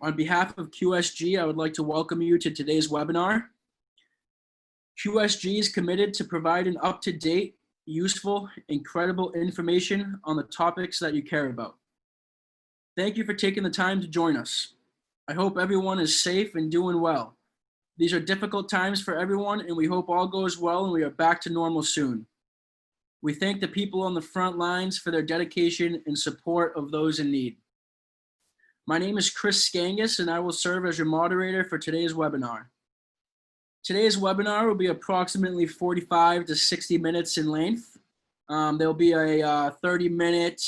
On behalf of QSG, I would like to welcome you to today's webinar. QSG is committed to providing up-to-date, useful, and credible information on the topics that you care about. Thank you for taking the time to join us. I hope everyone is safe and doing well. These are difficult times for everyone, and we hope all goes well and we are back to normal soon. We thank the people on the front lines for their dedication and support of those in need. My name is Chris Skangas, and I will serve as your moderator for today's webinar. Today's webinar will be approximately 45 to 60 minutes in length. There'll be a 30-minute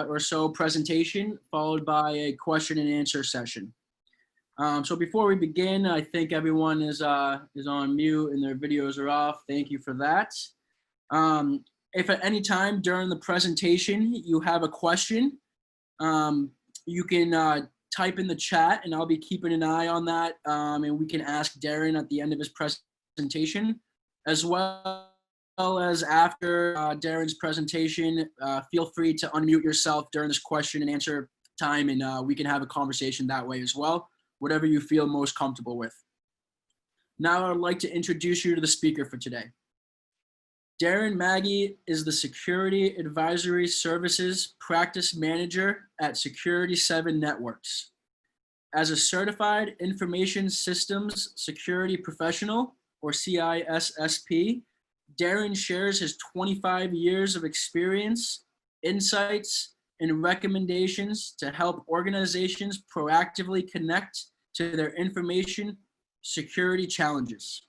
or so presentation, followed by a question and answer session. So before we begin, I think everyone is on mute and their videos are off. Thank you for that. If at any time during the presentation you have a question, you can type in the chat, and I'll be keeping an eye on that, and we can ask Darrin at the end of his presentation, as well as after Darrin's presentation. Feel free to unmute yourself during this question and answer time, and we can have a conversation that way as well, whatever you feel most comfortable with. Now I'd like to introduce you to the speaker for today. Darrin Maggy is the Security Advisory Services Practice Manager at Security 7 Networks. As a certified Information Systems Security Professional, or CISSP, Darrin shares his 25 years of experience, insights, and recommendations to help organizations proactively connect to their information security challenges.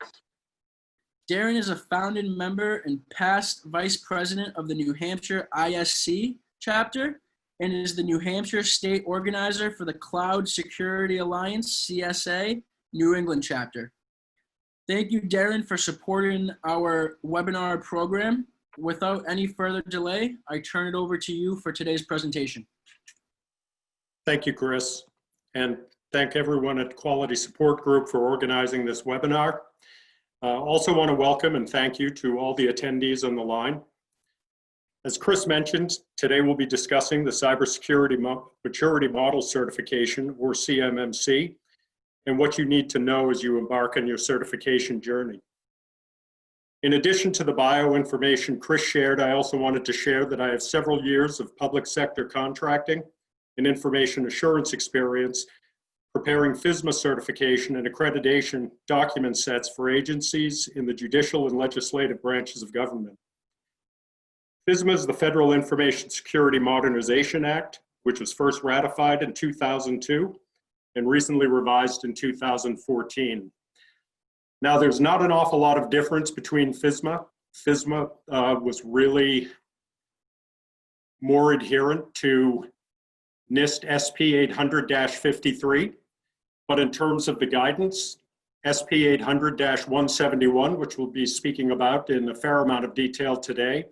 Darrin is a founding member and past vice president of the New Hampshire ISC chapter and is the New Hampshire state organizer for the Cloud Security Alliance, CSA, New England chapter. Thank you, Darrin, for supporting our webinar program. Without any further delay, I turn it over to you for today's presentation. Thank you, Chris, and thank everyone at Quality Support Group for organizing this webinar. Also want to welcome and thank you to all the attendees on the line. As Chris mentioned, today we'll be discussing the Cybersecurity Maturity Model Certification, or CMMC, and what you need to know as you embark on your certification journey. In addition to the bioinformation Chris shared, I also wanted to share that I have several years of public sector contracting and information assurance experience preparing FISMA certification and accreditation document sets for agencies in the judicial and legislative branches of government. FISMA is the Federal Information Security Modernization Act, which was first ratified in 2002 and recently revised in 2014. Now, there's not an awful lot of difference between FISMA. FISMA was really more adherent to NIST SP 800-53. But in terms of the guidance, SP 800-171, which we'll be speaking about in a fair amount of detail today,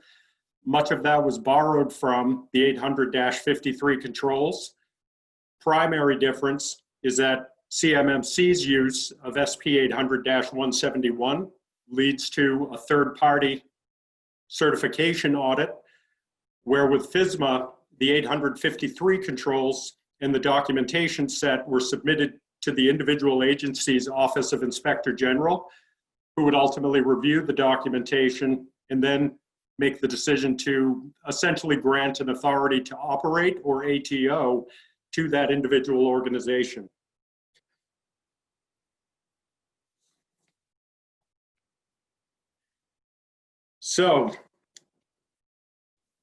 much of that was borrowed from the 800-53 controls. Primary difference is that CMMC's use of SP 800-171 leads to a third-party certification audit, where with FISMA, the 853 controls and the documentation set were submitted to the individual agency's Office of Inspector General, who would ultimately review the documentation and then make the decision to essentially grant an authority to operate, or ATO, to that individual organization. So,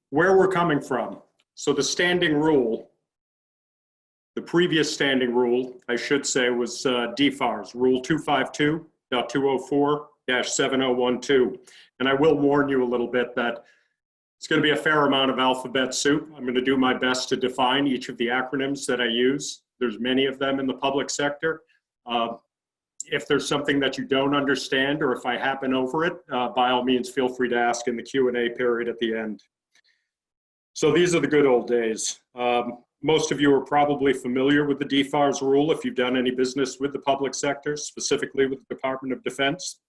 where we're coming from. So the standing rule, the previous standing rule, I should say, was DFARS, Rule 252.204-7012. And I will warn you a little bit that it's going to be a fair amount of alphabet soup. I'm going to do my best to define each of the acronyms that I use. There's many of them in the public sector. If there's something that you don't understand, or if I happen over it, by all means, feel free to ask in the Q&A period at the end. So these are the good old days. Most of you are probably familiar with the DFARS rule if you've done any business with the public sector, specifically with the Department of Defense.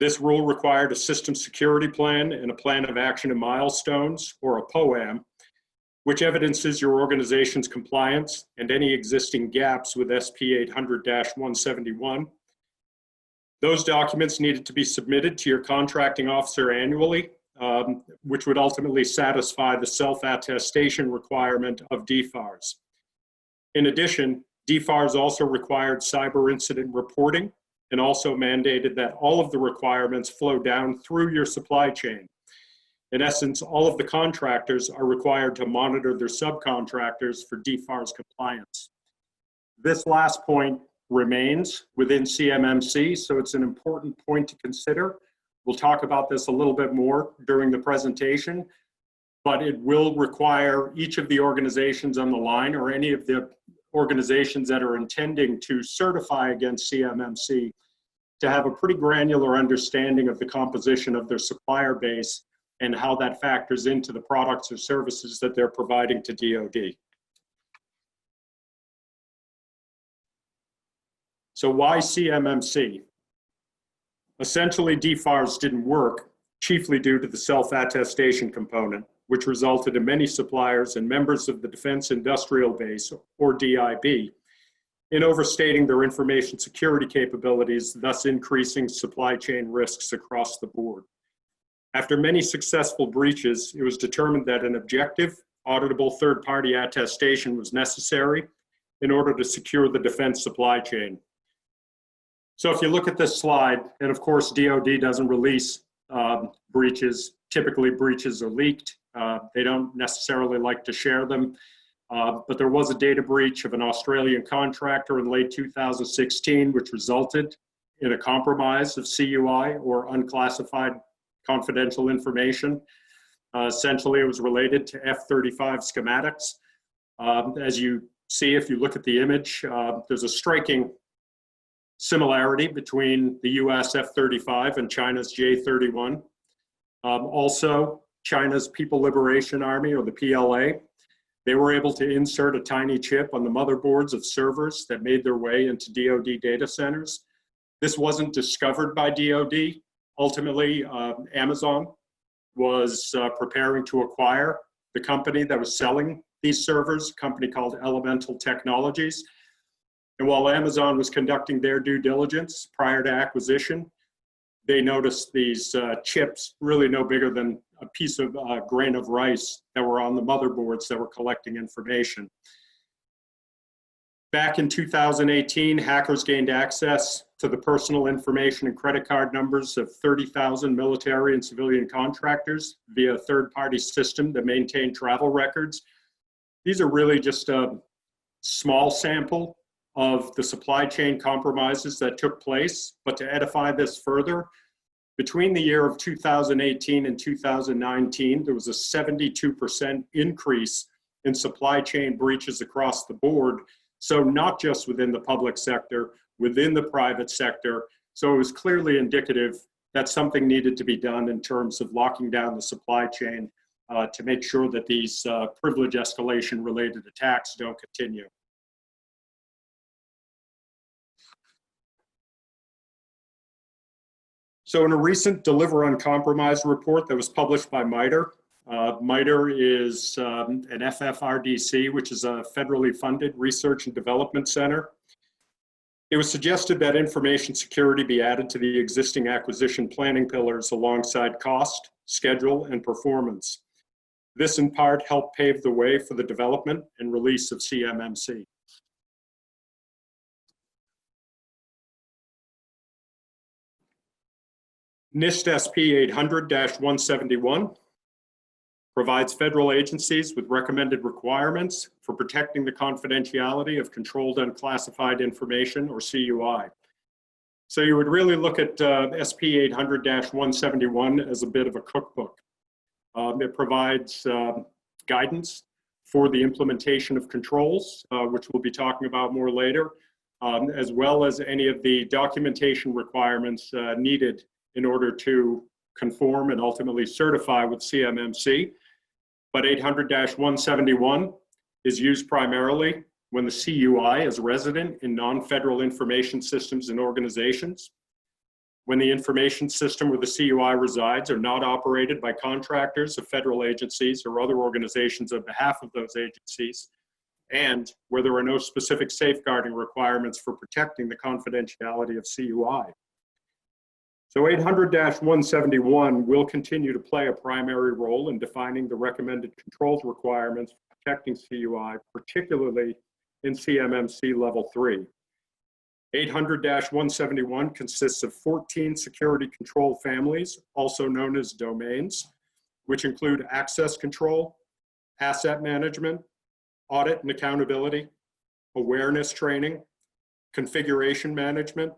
This rule required a system security plan and a plan of action and milestones, or a POAM, which evidences your organization's compliance and any existing gaps with SP 800-171. Those documents needed to be submitted to your contracting officer annually, which would ultimately satisfy the self-attestation requirement of DFARS. In addition, DFARS also required cyber incident reporting and also mandated that all of the requirements flow down through your supply chain. In essence, all of the contractors are required to monitor their subcontractors for DFARS compliance. This last point remains within CMMC, so it's an important point to consider. We'll talk about this a little bit more during the presentation, but it will require each of the organizations on the line or any of the organizations that are intending to certify against CMMC to have a pretty granular understanding of the composition of their supplier base and how that factors into the products or services that they're providing to DoD. So why CMMC? Essentially, DFARS didn't work, chiefly due to the self-attestation component, which resulted in many suppliers and members of the Defense Industrial Base, or DIB, in overstating their information security capabilities, thus increasing supply chain risks across the board. After many successful breaches, it was determined that an objective, auditable third-party attestation was necessary in order to secure the defense supply chain. So if you look at this slide, and of course DoD doesn't release breaches. Typically breaches are leaked. They don't necessarily like to share them. But there was a data breach of an Australian contractor in late 2016, which resulted in a compromise of CUI, or unclassified confidential information. Essentially, it was related to F-35 schematics. As you see, if you look at the image, there's a striking similarity between the US F-35 and China's J-31. Also, China's People Liberation Army, or the PLA, they were able to insert a tiny chip on the motherboards of servers that made their way into DoD data centers. This wasn't discovered by DoD. Ultimately, Amazon was preparing to acquire the company that was selling these servers, a company called Elemental Technologies. And while Amazon was conducting their due diligence prior to acquisition, they noticed these chips, really no bigger than a piece of grain of rice, that were on the motherboards that were collecting information. Back in 2018, hackers gained access to the personal information and credit card numbers of 30,000 military and civilian contractors via a third-party system that maintained travel records. These are really just a small sample of the supply chain compromises that took place, but to edify this further, between the year of 2018 and 2019, there was a 72% increase in supply chain breaches across the board. So not just within the public sector, within the private sector. So it was clearly indicative that something needed to be done in terms of locking down the supply chain to make sure that these privilege escalation related attacks don't continue. So in a recent Deliver Uncompromised report that was published by MITRE, MITRE is an FFRDC, which is a federally funded research and development center. It was suggested that information security be added to the existing acquisition planning pillars alongside cost, schedule, and performance. This in part helped pave the way for the development and release of CMMC. NIST SP 800-171 provides federal agencies with recommended requirements for protecting the confidentiality of controlled unclassified information, or CUI. So you would really look at SP 800-171 as a bit of a cookbook. It provides guidance for the implementation of controls, which we'll be talking about more later, as well as any of the documentation requirements needed in order to conform and ultimately certify with CMMC. But 800-171 is used primarily when the CUI is resident in non-federal information systems and organizations. when the information system where the CUI resides are not operated by contractors of federal agencies or other organizations on behalf of those agencies, and where there are no specific safeguarding requirements for protecting the confidentiality of CUI. So 800-171 will continue to play a primary role in defining the recommended controls requirements for protecting CUI, particularly in CMMC Level 3. 800-171 consists of 14 security control families, also known as domains, which include access control, asset management, audit and accountability, awareness training, configuration management,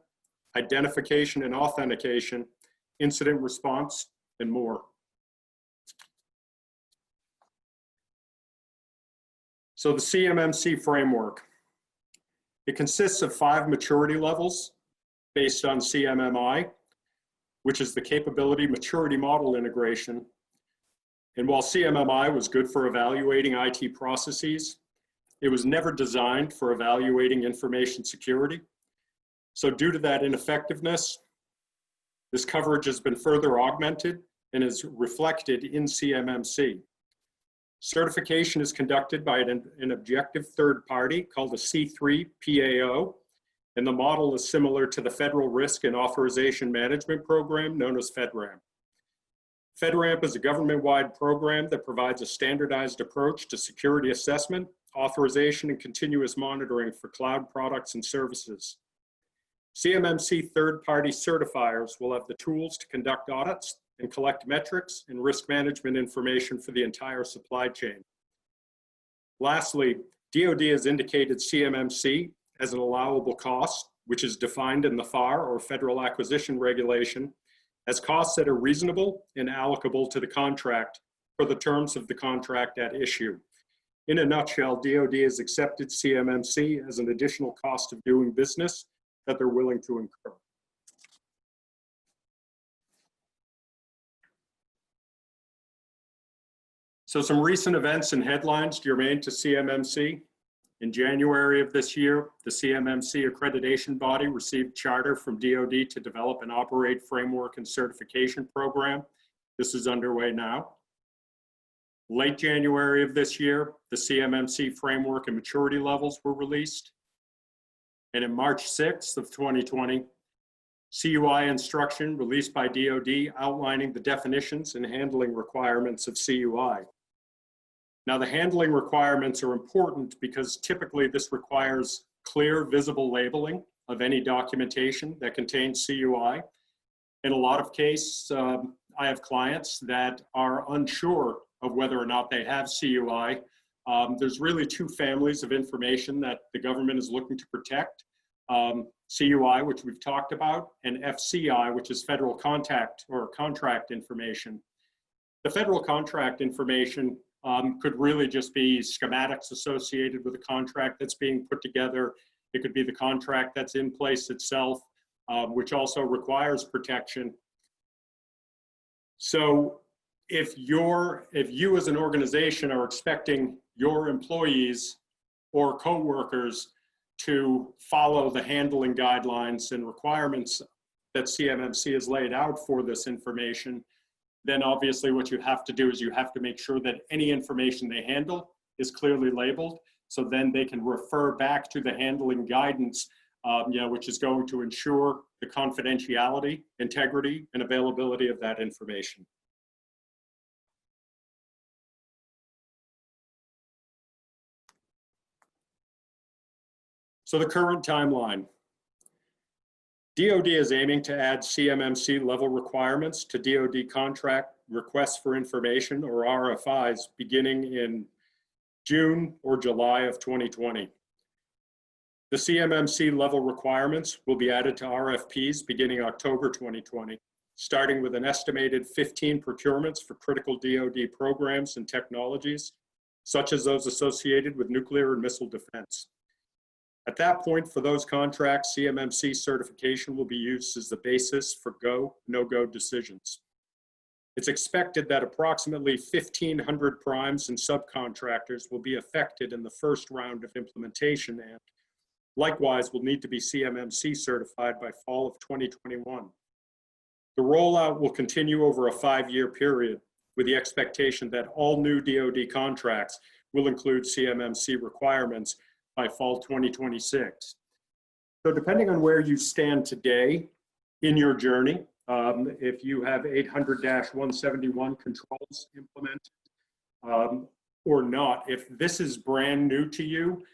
identification and authentication, incident response, and more. So the CMMC framework. It consists of 5 maturity levels based on CMMI, which is the capability maturity model integration. And while CMMI was good for evaluating IT processes, it was never designed for evaluating information security. So due to that ineffectiveness, this coverage has been further augmented and is reflected in CMMC. Certification is conducted by an objective third party called a C3 PAO, and the model is similar to the Federal Risk and Authorization Management Program known as FedRAMP. FedRAMP is a government-wide program that provides a standardized approach to security assessment, authorization, and continuous monitoring for cloud products and services. CMMC third-party certifiers will have the tools to conduct audits and collect metrics and risk management information for the entire supply chain. Lastly, DoD has indicated CMMC as an allowable cost, which is defined in the FAR, or Federal Acquisition Regulation, as costs that are reasonable and allocable to the contract for the terms of the contract at issue. In a nutshell, DoD has accepted CMMC as an additional cost of doing business that they're willing to incur. So some recent events and headlines germane to CMMC. In January of this year, the CMMC accreditation body received charter from DoD to develop and operate framework and certification program. This is underway now. Late January of this year, the CMMC framework and maturity levels were released. And in March 6th of 2020, CUI instruction released by DoD outlining the definitions and handling requirements of CUI. Now, the handling requirements are important because typically this requires clear, visible labeling of any documentation that contains CUI. In a lot of cases, I have clients that are unsure of whether or not they have CUI. There's really 2 families of information that the government is looking to protect. CUI, which we've talked about, and FCI, which is federal contact or contract information. The federal contract information could really just be schematics associated with a contract that's being put together. It could be the contract that's in place itself, which also requires protection. So if you as an organization are expecting your employees or coworkers to follow the handling guidelines and requirements that CMMC has laid out for this information, then obviously what you have to do is you have to make sure that any information they handle is clearly labeled, so then they can refer back to the handling guidance, which is going to ensure the confidentiality, integrity, and availability of that information. So the current timeline. DoD is aiming to add CMMC level requirements to DoD contract requests for information, or RFIs, beginning in June or July of 2020. The CMMC level requirements will be added to RFPs beginning October 2020, starting with an estimated 15 procurements for critical DoD programs and technologies, such as those associated with nuclear and missile defense. At that point, for those contracts, CMMC certification will be used as the basis for go, no-go decisions. It's expected that approximately 1,500 primes and subcontractors will be affected in the first round of implementation, and likewise will need to be CMMC certified by fall of 2021. The rollout will continue over a 5-year period with the expectation that all new DoD contracts will include CMMC requirements by fall 2026. So depending on where you stand today in your journey, if you have 800-171 controls implemented or not, if this is brand new to you,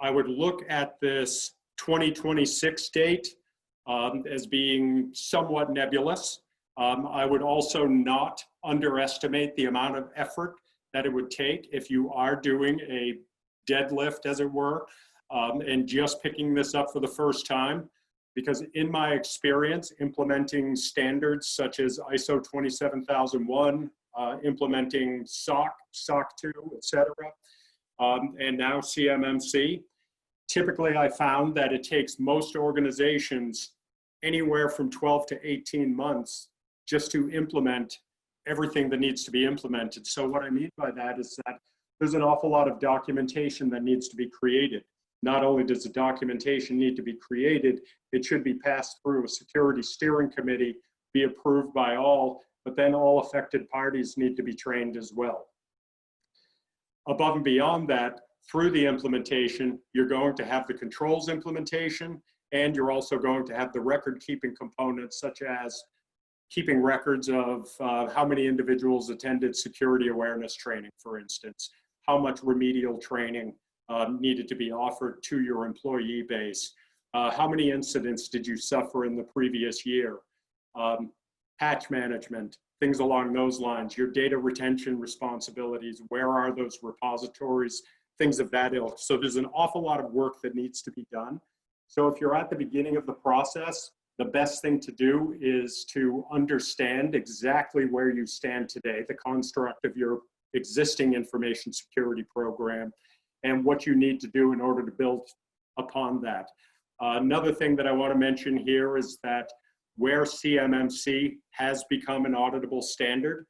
I would look at this 2026 date as being somewhat nebulous. I would also not underestimate the amount of effort that it would take if you are doing a deadlift, as it were, and just picking this up for the first time. Because in my experience, implementing standards such as ISO 27001, implementing SOC, SOC 2, et cetera, and now CMMC, typically I found that it takes most organizations anywhere from 12 to 18 months just to implement everything that needs to be implemented. So what I mean by that is that there's an awful lot of documentation that needs to be created. Not only does the documentation need to be created, it should be passed through a security steering committee, be approved by all, but then all affected parties need to be trained as well. Above and beyond that, through the implementation, you're going to have the controls implementation, and you're also going to have the record-keeping components, such as keeping records of how many individuals attended security awareness training, for instance, how much remedial training needed to be offered to your employee base, how many incidents did you suffer in the previous year, patch management, things along those lines, your data retention responsibilities, where are those repositories, things of that ilk. So there's an awful lot of work that needs to be done. So if you're at the beginning of the process, the best thing to do is to understand exactly where you stand today, the construct of your existing information security program, and what you need to do in order to build upon that. Another thing that I want to mention here is that where CMMC has become an auditable standard,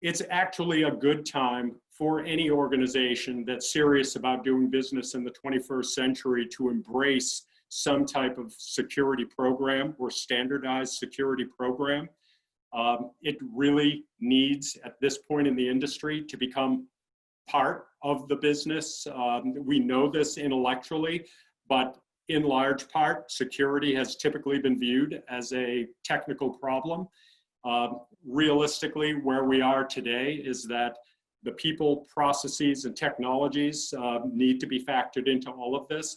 it's actually a good time for any organization that's serious about doing business in the 21st century to embrace some type of security program or standardized security program. It really needs, at this point in the industry, to become part of the business. We know this intellectually, but in large part, security has typically been viewed as a technical problem. Realistically, where we are today is that the people, processes, and technologies need to be factored into all of this.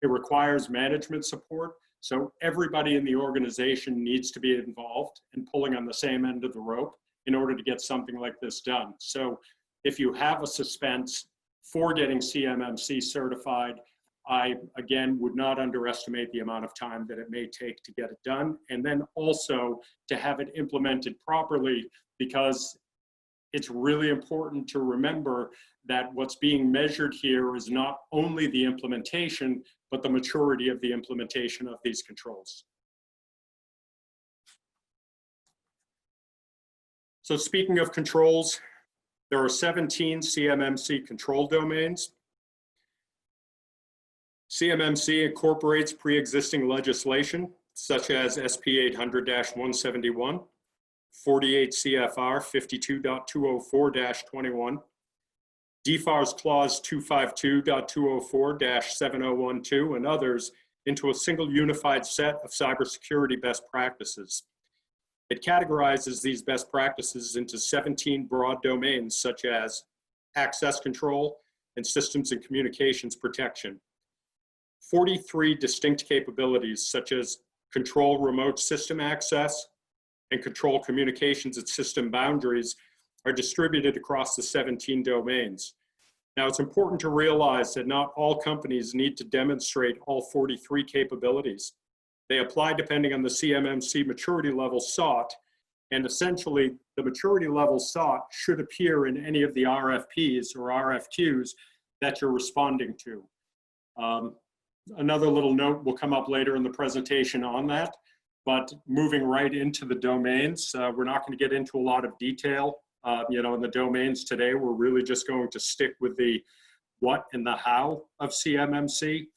It requires management support, so everybody in the organization needs to be involved and pulling on the same end of the rope in order to get something like this done. So if you have a suspense for getting CMMC certified, I, again, would not underestimate the amount of time that it may take to get it done, and then also to have it implemented properly, because it's really important to remember that what's being measured here is not only the implementation, but the maturity of the implementation of these controls. So speaking of controls, there are 17 CMMC control domains. CMMC incorporates pre-existing legislation, such as SP 800-171, 48 CFR 52.204-21, DFARS Clause 252.204-7012, and others into a single unified set of cybersecurity best practices. It categorizes these best practices into 17 broad domains, such as access control and systems and communications protection. 43 distinct capabilities, such as control remote system access and control communications at system boundaries, are distributed across the 17 domains. Now, it's important to realize that not all companies need to demonstrate all 43 capabilities. They apply depending on the CMMC maturity level sought, and essentially the maturity level sought should appear in any of the RFPs or RFQs that you're responding to. Another little note will come up later in the presentation on that, but moving right into the domains, we're not going to get into a lot of detail. In the domains today, we're really just going to stick with the what and the how of CMMC.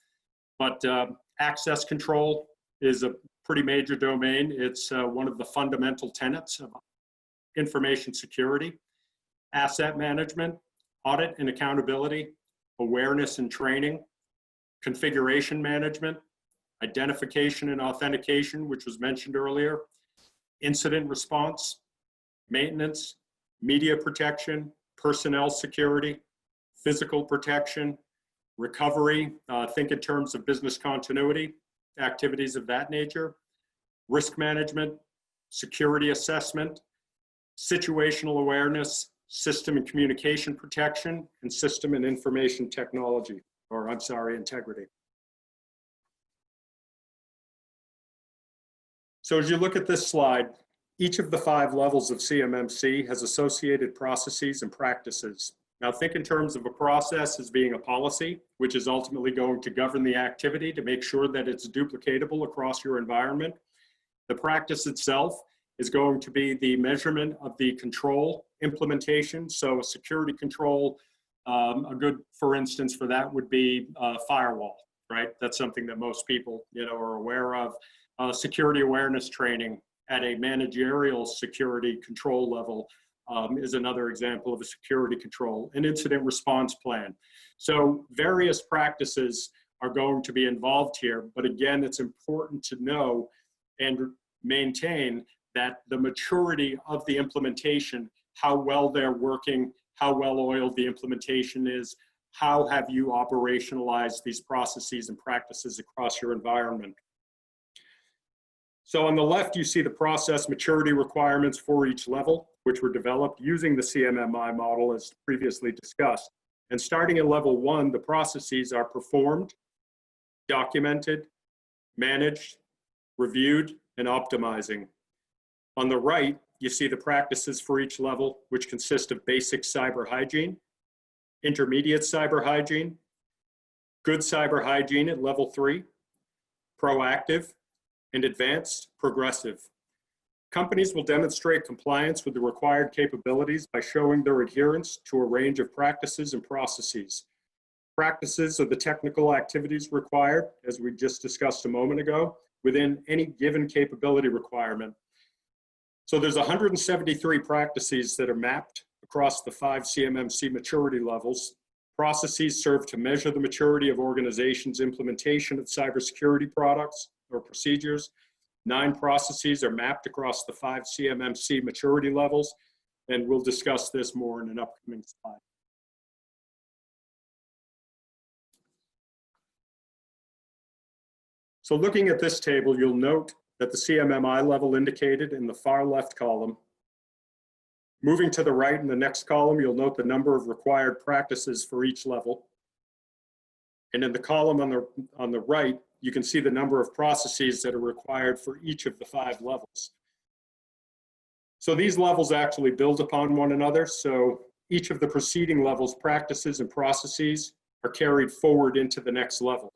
But access control is a pretty major domain. It's one of the fundamental tenets of information security, asset management, audit and accountability, awareness and training, configuration management, identification and authentication, which was mentioned earlier, incident response, maintenance, media protection, personnel security, physical protection, recovery, think in terms of business continuity, activities of that nature, risk management, security assessment, situational awareness, system and communication protection, and system and information technology, or I'm sorry, integrity. So as you look at this slide, each of the 5 levels of CMMC has associated processes and practices. Now think in terms of a process as being a policy, which is ultimately going to govern the activity to make sure that it's duplicatable across your environment. The practice itself is going to be the measurement of the control implementation. So a security control, a good, for instance, for that would be a firewall, right? That's something that most people, are aware of. Security awareness training at a managerial security control level is another example of a security control. An incident response plan. So various practices are going to be involved here, but again, it's important to know and maintain that the maturity of the implementation, how well they're working, how well oiled the implementation is, how have you operationalized these processes and practices across your environment. So on the left, you see the process maturity requirements for each level, which were developed using the CMMI model as previously discussed. And starting at level 1, the processes are performed, documented, managed, reviewed, and optimizing. On the right, you see the practices for each level, which consist of basic cyber hygiene, intermediate cyber hygiene, good cyber hygiene at level 3, proactive, and advanced progressive. Companies will demonstrate compliance with the required capabilities by showing their adherence to a range of practices and processes. Practices are the technical activities required, as we just discussed a moment ago, within any given capability requirement. So there's 173 practices that are mapped across the 5 CMMC maturity levels. Processes serve to measure the maturity of organizations' implementation of cybersecurity products or procedures. 9 processes are mapped across the 5 CMMC maturity levels, and we'll discuss this more in an upcoming slide. So looking at this table, you'll note that the CMMI level indicated in the far left column. Moving to the right in the next column, you'll note the number of required practices for each level. And in the column on the right, you can see the number of processes that are required for each of the 5 levels. So these levels actually build upon one another. So each of the preceding levels' practices and processes are carried forward into the next level.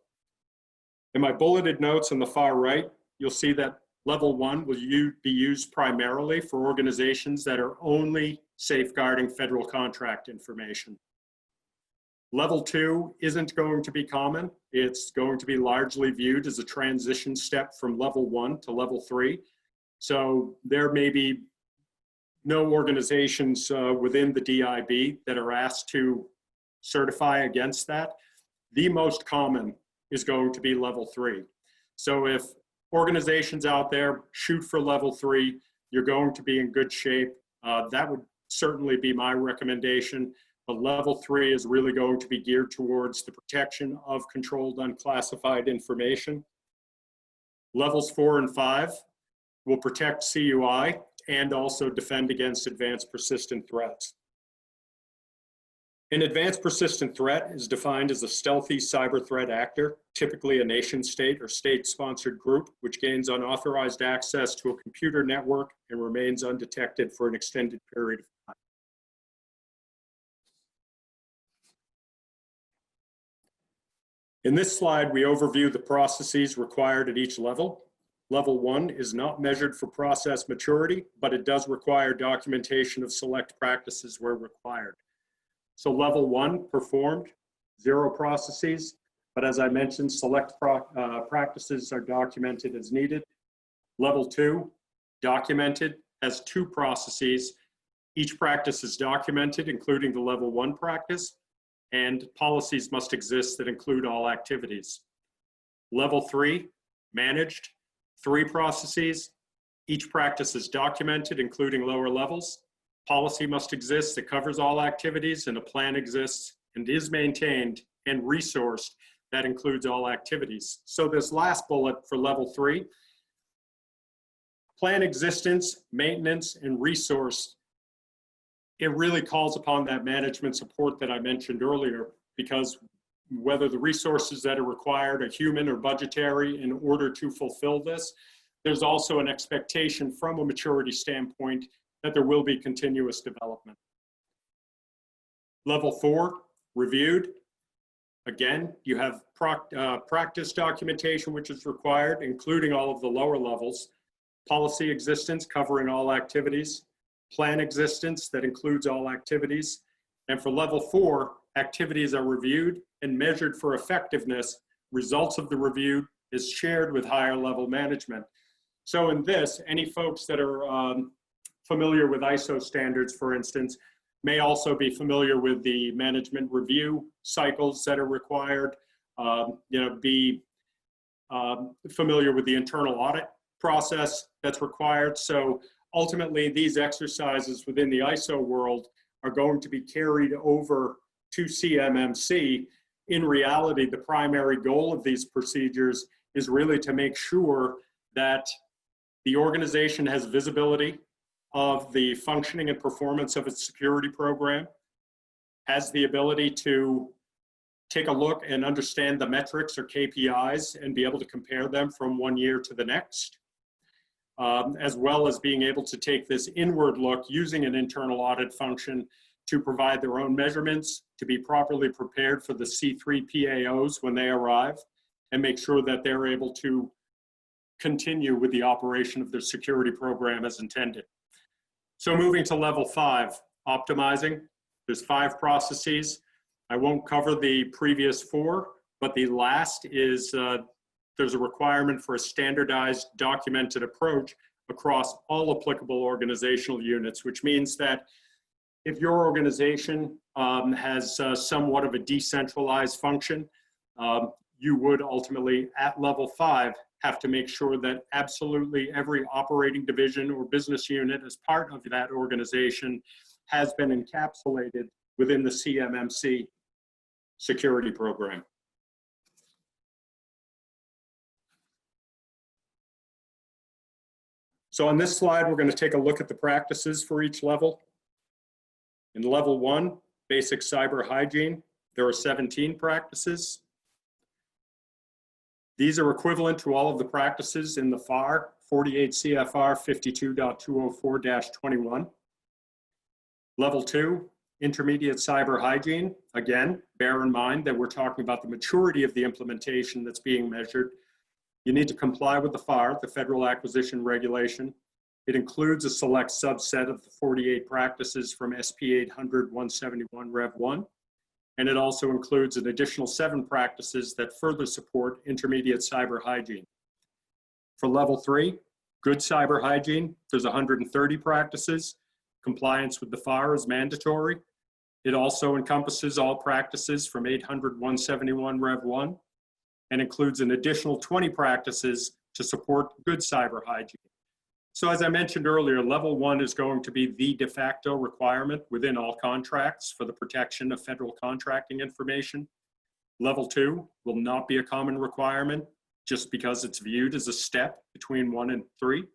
In my bulleted notes on the far right, you'll see that level 1 will be used primarily for organizations that are only safeguarding federal contract information. Level 2 isn't going to be common. It's going to be largely viewed as a transition step from level 1 to level 3. So there may be no organizations within the DIB that are asked to certify against that. The most common is going to be level 3. So if organizations out there shoot for level 3, you're going to be in good shape. That would certainly be my recommendation. But level 3 is really going to be geared towards the protection of controlled unclassified information. Levels 4 and 5 will protect CUI and also defend against advanced persistent threats. An advanced persistent threat is defined as a stealthy cyber threat actor, typically a nation state or state-sponsored group, which gains unauthorized access to a computer network and remains undetected for an extended period of time. In this slide, we overview the processes required at each level. Level 1 is not measured for process maturity, but it does require documentation of select practices where required. So level 1 performed, 0 processes, but as I mentioned, select practices are documented as needed. Level 2, documented, has 2 processes. Each practice is documented, including the level 1 practice, and policies must exist that include all activities. Level 3, managed, 3 processes. Each practice is documented, including lower levels. Policy must exist that covers all activities, and a plan exists and is maintained and resourced that includes all activities. So this last bullet for level 3, plan existence, maintenance, and resource, it really calls upon that management support that I mentioned earlier, because whether the resources that are required are human or budgetary in order to fulfill this, there's also an expectation from a maturity standpoint that there will be continuous development. Level 4, reviewed. Again, you have practice documentation, which is required, including all of the lower levels, policy existence covering all activities, plan existence that includes all activities, and for level 4, activities are reviewed and measured for effectiveness. Results of the review is shared with higher level management. So in this, any folks that are familiar with ISO standards, for instance, may also be familiar with the management review cycles that are required, be familiar with the internal audit process that's required. So ultimately, these exercises within the ISO world are going to be carried over to CMMC. In reality, the primary goal of these procedures is really to make sure that the organization has visibility of the functioning and performance of its security program, has the ability to take a look and understand the metrics or KPIs and be able to compare them from one year to the next, as well as being able to take this inward look using an internal audit function to provide their own measurements, to be properly prepared for the C3 PAOs when they arrive, and make sure that they're able to continue with the operation of their security program as intended. So moving to level 5, optimizing. There's 5 processes. I won't cover the previous 4, but the last is there's a requirement for a standardized documented approach across all applicable organizational units, which means that if your organization has somewhat of a decentralized function, you would ultimately at level 5 have to make sure that absolutely every operating division or business unit as part of that organization has been encapsulated within the CMMC security program. So on this slide, we're going to take a look at the practices for each level. In level 1, basic cyber hygiene, there are 17 practices. These are equivalent to all of the practices in the FAR, 48 CFR 52.204-21. Level 2, intermediate cyber hygiene. Again, bear in mind that we're talking about the maturity of the implementation that's being measured. You need to comply with the FAR, the Federal Acquisition Regulation. It includes a select subset of the 48 practices from SP 800-171 Rev 1. And it also includes an additional 7 practices that further support intermediate cyber hygiene. For level 3, good cyber hygiene, there's 130 practices. Compliance with the FAR is mandatory. It also encompasses all practices from 800-171 Rev 1 and includes an additional 20 practices to support good cyber hygiene. So as I mentioned earlier, level 1 is going to be the de facto requirement within all contracts for the protection of federal contracting information. Level 2 will not be a common requirement just because it's viewed as a step between 1 and 3.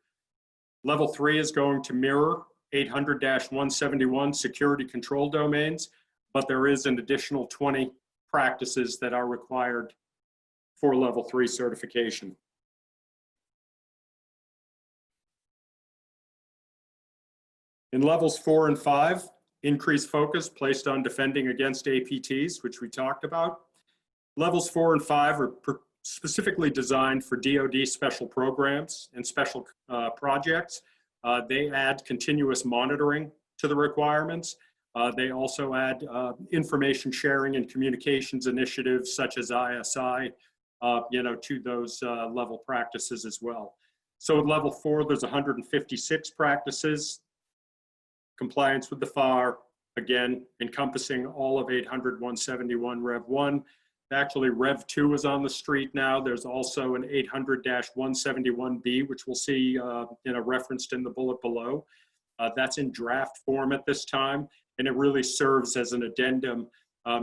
Level 3 is going to mirror 800-171 security control domains, but there is an additional 20 practices that are required for level 3 certification. In levels 4 and 5, increased focus placed on defending against APTs, which we talked about. Levels 4 and 5 are specifically designed for DoD special programs and special projects. They add continuous monitoring to the requirements. They also add information sharing and communications initiatives such as ISI, to those level practices as well. So at level 4, there's 156 practices. Compliance with the FAR, again, encompassing all of 800-171 Rev 1. Actually, Rev 2 is on the street now. There's also an 800-171B, which we'll see referenced in the bullet below. That's in draft form at this time, and it really serves as an addendum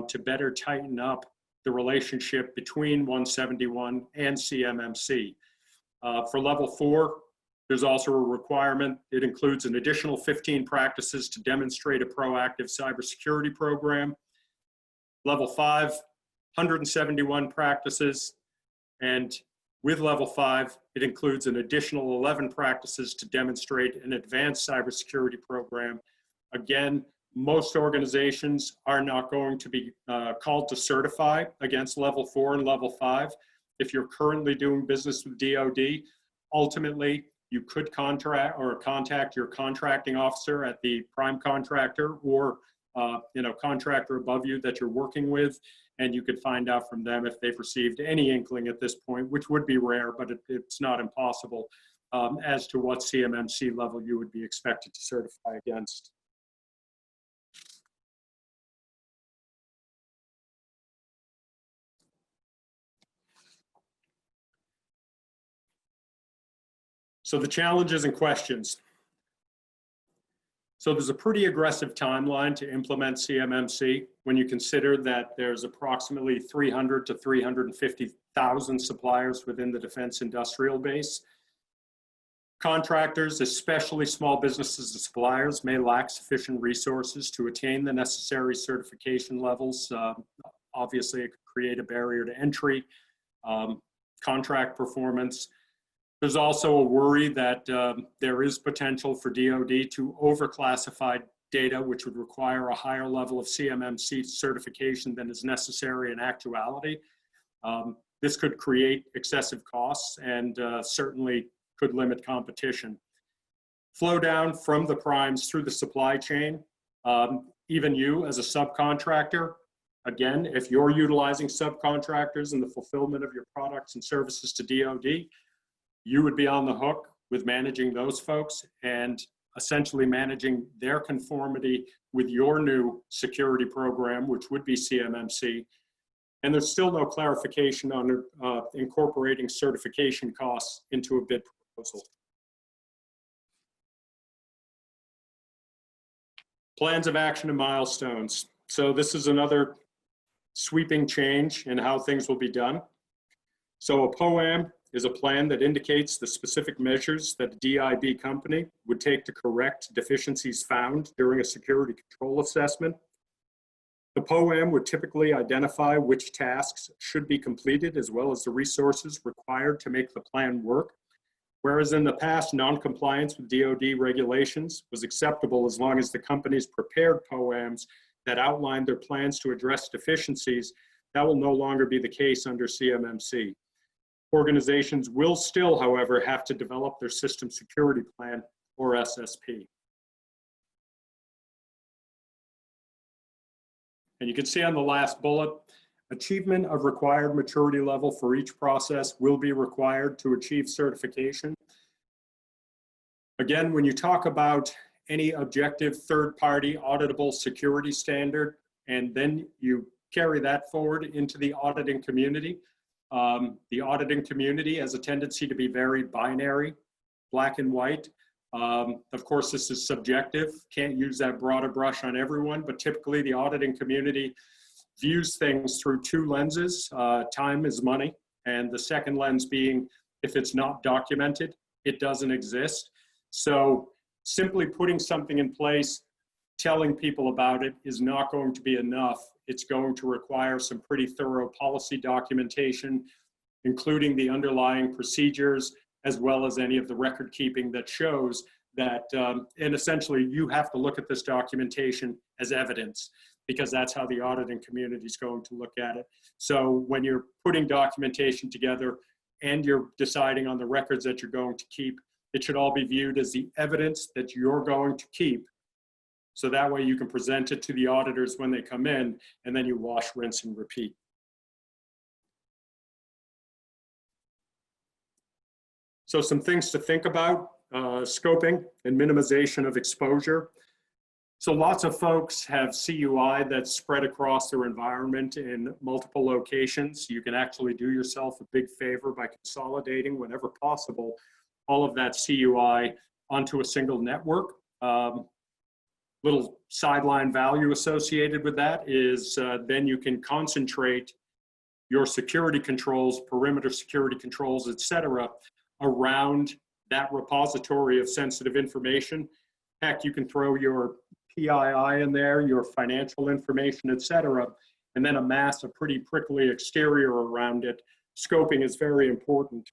to better tighten up the relationship between 171 and CMMC. For level 4, there's also a requirement. It includes an additional 15 practices to demonstrate a proactive cybersecurity program. Level 5, 171 practices, and with level 5, it includes an additional 11 practices to demonstrate an advanced cybersecurity program. Again, most organizations are not going to be called to certify against level 4 and level 5. If you're currently doing business with DoD, ultimately you could contact your contracting officer at the prime contractor or contractor above you that you're working with, and you could find out from them if they've received any inkling at this point, which would be rare, but it's not impossible, as to what CMMC level you would be expected to certify against. So the challenges and questions. So there's a pretty aggressive timeline to implement CMMC when you consider that there's approximately 300 to 350,000 suppliers within the defense industrial base. Contractors, especially small businesses and suppliers, may lack sufficient resources to attain the necessary certification levels. Obviously, it could create a barrier to entry, contract performance. There's also a worry that there is potential for DoD to overclassify data, which would require a higher level of CMMC certification than is necessary in actuality. This could create excessive costs and certainly could limit competition. Flow down from the primes through the supply chain, even you as a subcontractor, again, if you're utilizing subcontractors in the fulfillment of your products and services to DoD, you would be on the hook with managing those folks and essentially managing their conformity with your new security program, which would be CMMC. And there's still no clarification on incorporating certification costs into a bid proposal. Plans of action and milestones. So this is another sweeping change in how things will be done. So a POAM is a plan that indicates the specific measures that a DIB company would take to correct deficiencies found during a security control assessment. The POAM would typically identify which tasks should be completed as well as the resources required to make the plan work. Whereas in the past, non-compliance with DoD regulations was acceptable as long as the companies prepared POAMs that outlined their plans to address deficiencies. That will no longer be the case under CMMC. Organizations will still, however, have to develop their system security plan, or SSP. And you can see on the last bullet, achievement of required maturity level for each process will be required to achieve certification. Again, when you talk about any objective third-party auditable security standard, and then you carry that forward into the auditing community, the auditing community has a tendency to be very binary, black and white. Of course, this is subjective, can't use that broader brush on everyone, but typically the auditing community views things through two lenses. Time is money, and the second lens being, if it's not documented, it doesn't exist. So simply putting something in place, telling people about it is not going to be enough. It's going to require some pretty thorough policy documentation, including the underlying procedures, as well as any of the record keeping that shows that, and essentially you have to look at this documentation as evidence, because that's how the auditing community is going to look at it. So when you're putting documentation together and you're deciding on the records that you're going to keep, it should all be viewed as the evidence that you're going to keep. So that way you can present it to the auditors when they come in, and then you wash, rinse, and repeat. So some things to think about, scoping and minimization of exposure. So lots of folks have CUI that's spread across their environment in multiple locations. You can actually do yourself a big favor by consolidating whenever possible all of that CUI onto a single network. Little sideline value associated with that is then you can concentrate your security controls, perimeter security controls, et cetera, around that repository of sensitive information. Heck, you can throw your PII in there, your financial information, et cetera, and then amass a pretty prickly exterior around it. Scoping is very important.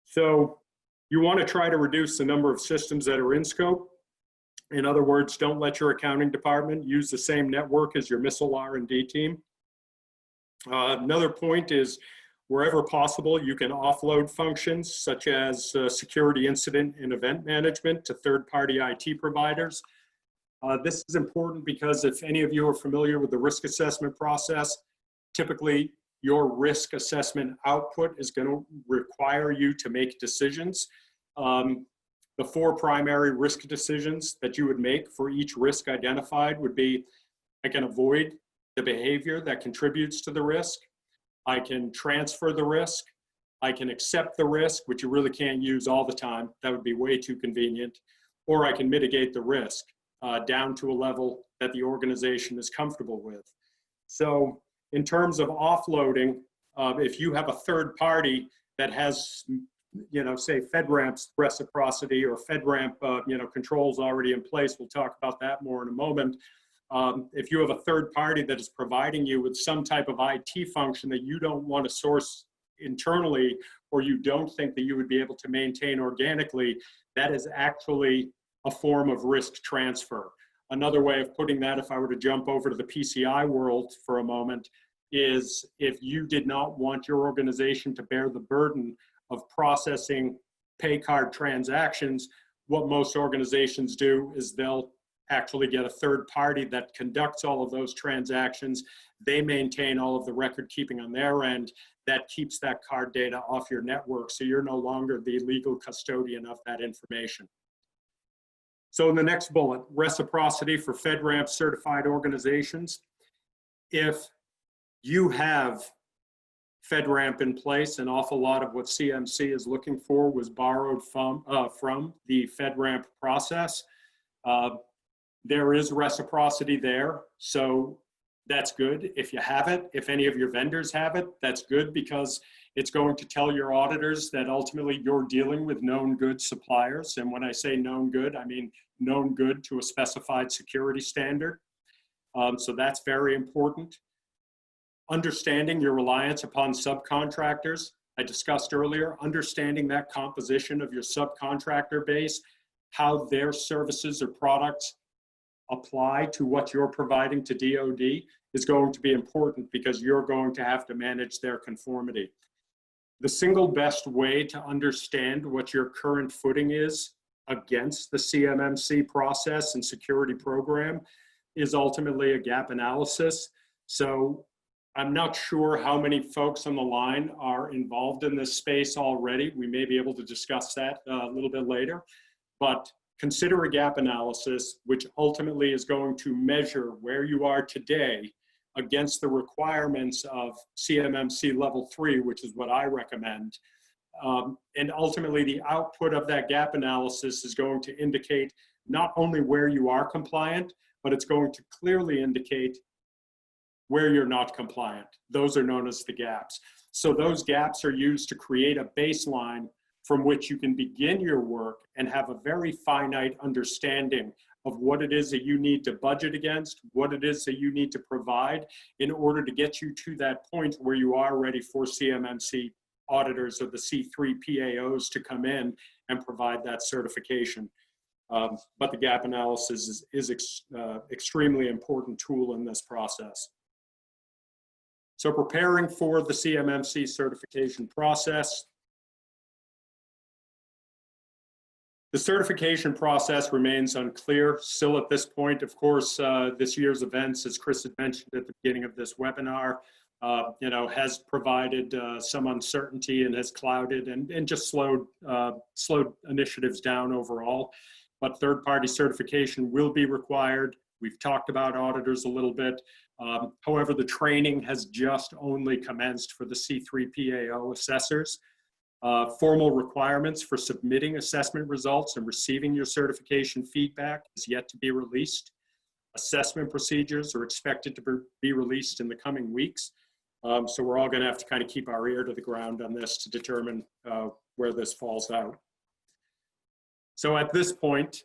So you want to try to reduce the number of systems that are in scope. In other words, don't let your accounting department use the same network as your missile R&D team. Another point is, wherever possible, you can offload functions such as security incident and event management to third-party IT providers. This is important because if any of you are familiar with the risk assessment process, typically your risk assessment output is going to require you to make decisions. The 4 primary risk decisions that you would make for each risk identified would be, I can avoid the behavior that contributes to the risk. I can transfer the risk. I can accept the risk, which you really can't use all the time. That would be way too convenient. Or I can mitigate the risk down to a level that the organization is comfortable with. So in terms of offloading, if you have a third party that has, say FedRAMP's reciprocity or FedRAMP, controls already in place, we'll talk about that more in a moment. If you have a third party that is providing you with some type of IT function that you don't want to source internally, or you don't think that you would be able to maintain organically, that is actually a form of risk transfer. Another way of putting that, if I were to jump over to the PCI world for a moment, is if you did not want your organization to bear the burden of processing pay card transactions, what most organizations do is they'll actually get a third party that conducts all of those transactions. They maintain all of the record keeping on their end. That keeps that card data off your network, so you're no longer the legal custodian of that information. So in the next bullet, reciprocity for FedRAMP certified organizations. If you have FedRAMP in place, an awful lot of what CMC is looking for was borrowed from the FedRAMP process. There is reciprocity there, so that's good. If you have it, if any of your vendors have it, that's good, because it's going to tell your auditors that ultimately you're dealing with known good suppliers. And when I say known good, I mean known good to a specified security standard. So that's very important. Understanding your reliance upon subcontractors. I discussed earlier, understanding that composition of your subcontractor base, how their services or products apply to what you're providing to DoD is going to be important, because you're going to have to manage their conformity. The single best way to understand what your current footing is against the CMMC process and security program is ultimately a gap analysis. So I'm not sure how many folks on the line are involved in this space already. We may be able to discuss that a little bit later, but consider a gap analysis, which ultimately is going to measure where you are today against the requirements of CMMC level 3, which is what I recommend. And ultimately the output of that gap analysis is going to indicate not only where you are compliant, but it's going to clearly indicate where you're not compliant. Those are known as the gaps. So those gaps are used to create a baseline from which you can begin your work and have a very finite understanding of what it is that you need to budget against, what it is that you need to provide in order to get you to that point where you are ready for CMMC auditors or the C3 PAOs to come in and provide that certification. But the gap analysis is extremely important tool in this process. So preparing for the CMMC certification process. The certification process remains unclear still at this point. Of course, this year's events, as Chris had mentioned at the beginning of this webinar, has provided some uncertainty and has clouded and just slowed initiatives down overall. But third-party certification will be required. We've talked about auditors a little bit. However, the training has just only commenced for the C3PAO assessors. Formal requirements for submitting assessment results and receiving your certification feedback is yet to be released. Assessment procedures are expected to be released in the coming weeks. So we're all going to have to kind of keep our ear to the ground on this to determine where this falls out. So at this point,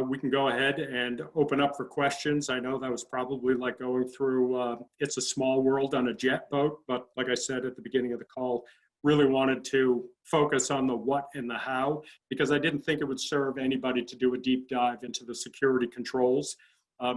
we can go ahead and open up for questions. I know that was probably like going through It's a Small World on a jet boat, but like I said at the beginning of the call, really wanted to focus on the what and the how, because I didn't think it would serve anybody to do a deep dive into the security controls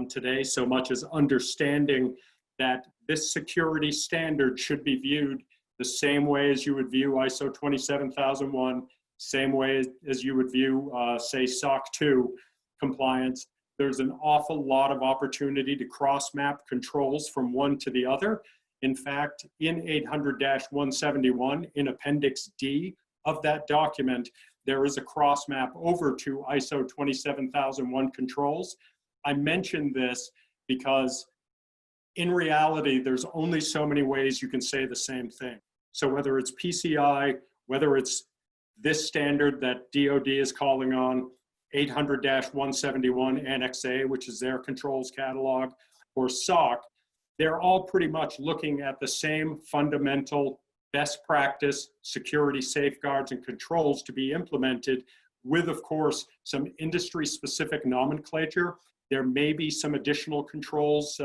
today, so much as understanding that this security standard should be viewed the same way as you would view ISO 27001, same way as you would view, say, SOC 2 compliance. There's an awful lot of opportunity to cross-map controls from one to the other. In fact, in 800-171, in Appendix D of that document, there is a cross-map over to ISO 27001 controls. I mention this because in reality, there's only so many ways you can say the same thing. So whether it's PCI, whether it's this standard that DoD is calling on, 800-171 Annex A, which is their controls catalog, or SOC, they're all pretty much looking at the same fundamental best practice security safeguards and controls to be implemented with, of course, some industry-specific nomenclature. There may be some additional controls,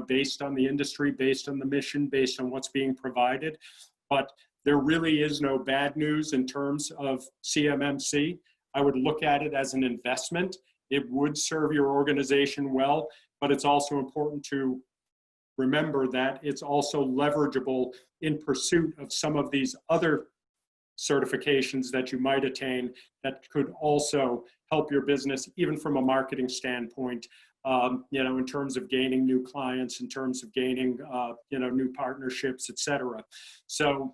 based on the industry, based on the mission, based on what's being provided. But there really is no bad news in terms of CMMC. I would look at it as an investment. It would serve your organization well, but it's also important to remember that it's also leverageable in pursuit of some of these other certifications that you might attain that could also help your business, even from a marketing standpoint, in terms of gaining new clients, in terms of gaining, new partnerships, et cetera. So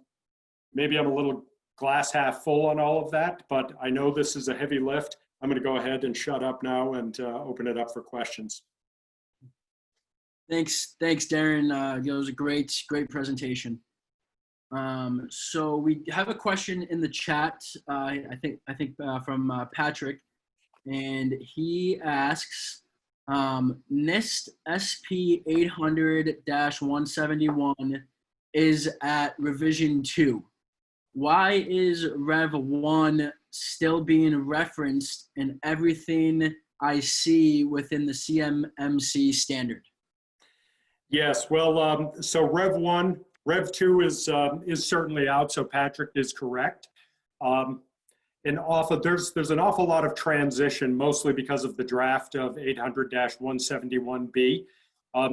maybe I'm a little glass half full on all of that, but I know this is a heavy lift. I'm going to go ahead and shut up now and open it up for questions. Thanks, Darrin. It was a great presentation. So we have a question in the chat. I think from Patrick, and he asks, NIST SP 800-171 is at revision 2. Why is Rev 1 still being referenced in everything I see within the CMMC standard? Yes, well, so Rev 1, Rev 2 is certainly out, so Patrick is correct. There's an awful lot of transition, mostly because of the draft of 800-171B.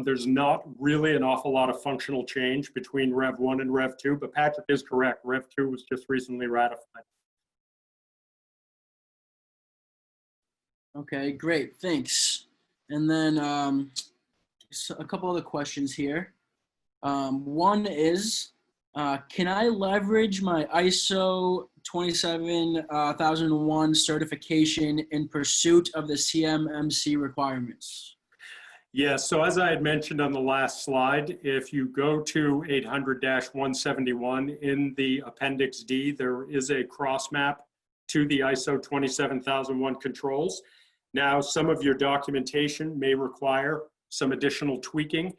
There's not really an awful lot of functional change between Rev 1 and Rev 2, but Patrick is correct. Rev 2 was just recently ratified. Okay, great, thanks. And then so a couple other questions here. One is, can I leverage my ISO 27001 certification in pursuit of the CMMC requirements? Yes, so as I had mentioned on the last slide, if you go to 800-171 in the Appendix D, there is a cross map to the ISO 27001 controls. Now, some of your documentation may require some additional tweaking,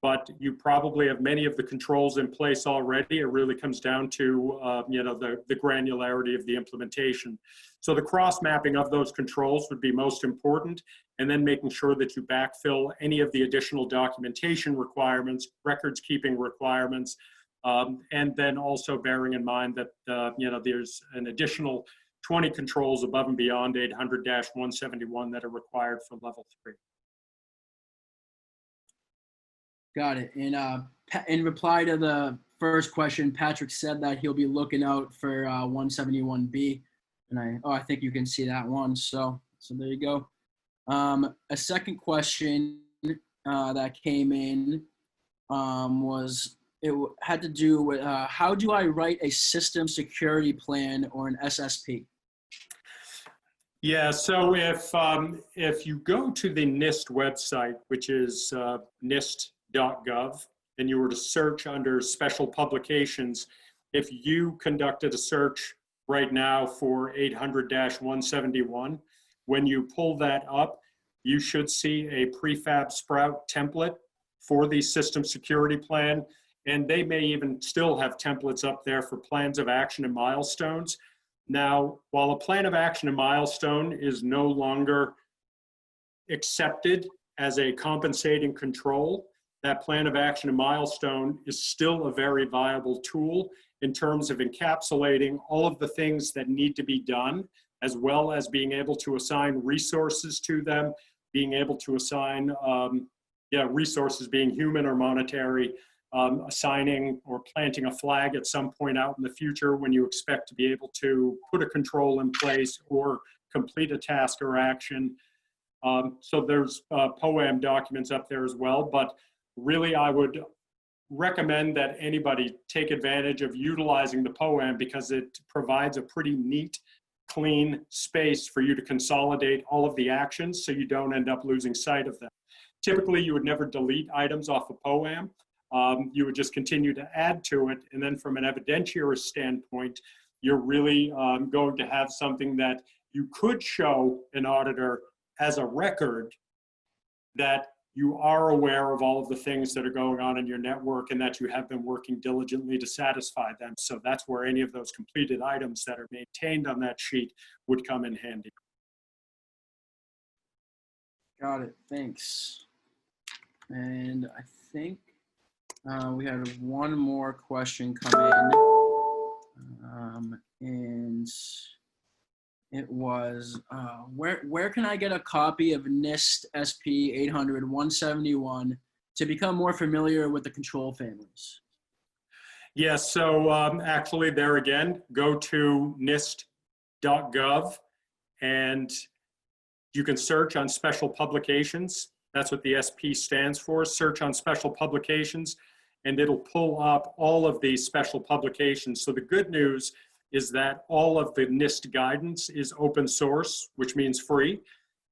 but you probably have many of the controls in place already. It really comes down to the granularity of the implementation. So the cross mapping of those controls would be most important, and then making sure that you backfill any of the additional documentation requirements, records keeping requirements, and then also bearing in mind that there's an additional 20 controls above and beyond 800-171 that are required for level 3. Got it. And in reply to the first question, Patrick said that he'll be looking out for 171B, and I think you can see that one. So there you go. A second question that came in was, had to do with how do I write a system security plan or an SSP? Yeah, so if you go to the NIST website, which is nist.gov, and you were to search under special publications, if you conducted a search right now for 800-171, when you pull that up, you should see a prefab Sprout template for the system security plan. And they may even still have templates up there for plans of action and milestones. Now, while a plan of action and milestone is no longer accepted as a compensating control, that plan of action and milestone is still a very viable tool in terms of encapsulating all of the things that need to be done, as well as being able to assign resources to them, being able to assign resources being human or monetary, assigning or planting a flag at some point out in the future when you expect to be able to put a control in place or complete a task or action. So there's POAM documents up there as well, but really I would recommend that anybody take advantage of utilizing the POAM because it provides a pretty neat, clean space for you to consolidate all of the actions so you don't end up losing sight of them. Typically, you would never delete items off of POAM. You would just continue to add to it. And then from an evidentiary standpoint, you're really going to have something that you could show an auditor as a record that you are aware of all of the things that are going on in your network and that you have been working diligently to satisfy them. So that's where any of those completed items that are maintained on that sheet would come in handy. Got it. Thanks. And I think we had one more question come in. And it was, where can I get a copy of NIST SP 800-171 to become more familiar with the control families? Yes, so actually there again, go to nist.gov and you can search on special publications. That's what the SP stands for, search on special publications, and it'll pull up all of these special publications. So the good news is that all of the NIST guidance is open source, which means free.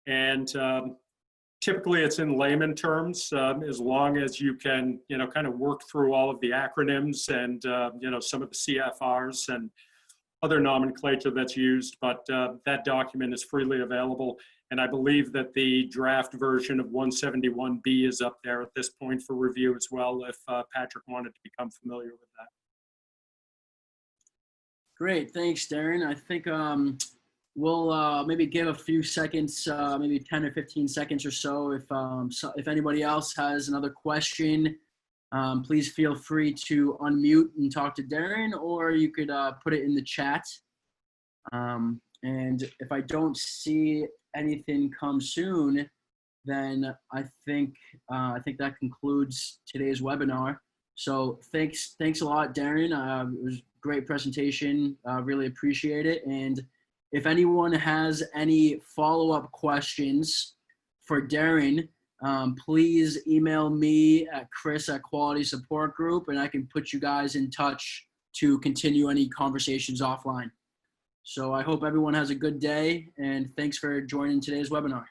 And typically it's in layman terms, as long as you can, kind of work through all of the acronyms and, some of the CFRs and other nomenclature that's used, but that document is freely available. And I believe that the draft version of 171B is up there at this point for review as well, if Patrick wanted to become familiar with that. Great, thanks, Darrin. I think we'll maybe give a few seconds, maybe 10 or 15 seconds or so. If anybody else has another question, please feel free to unmute and talk to Darrin, or you could put it in the chat. And if I don't see anything come soon, then I think that concludes today's webinar. So thanks a lot, Darrin. It was a great presentation. Really appreciate it. And if anyone has any follow-up questions for Darrin, please email me at Chris@Quality Support Group, and I can put you guys in touch to continue any conversations offline. So I hope everyone has a good day, and thanks for joining today's webinar.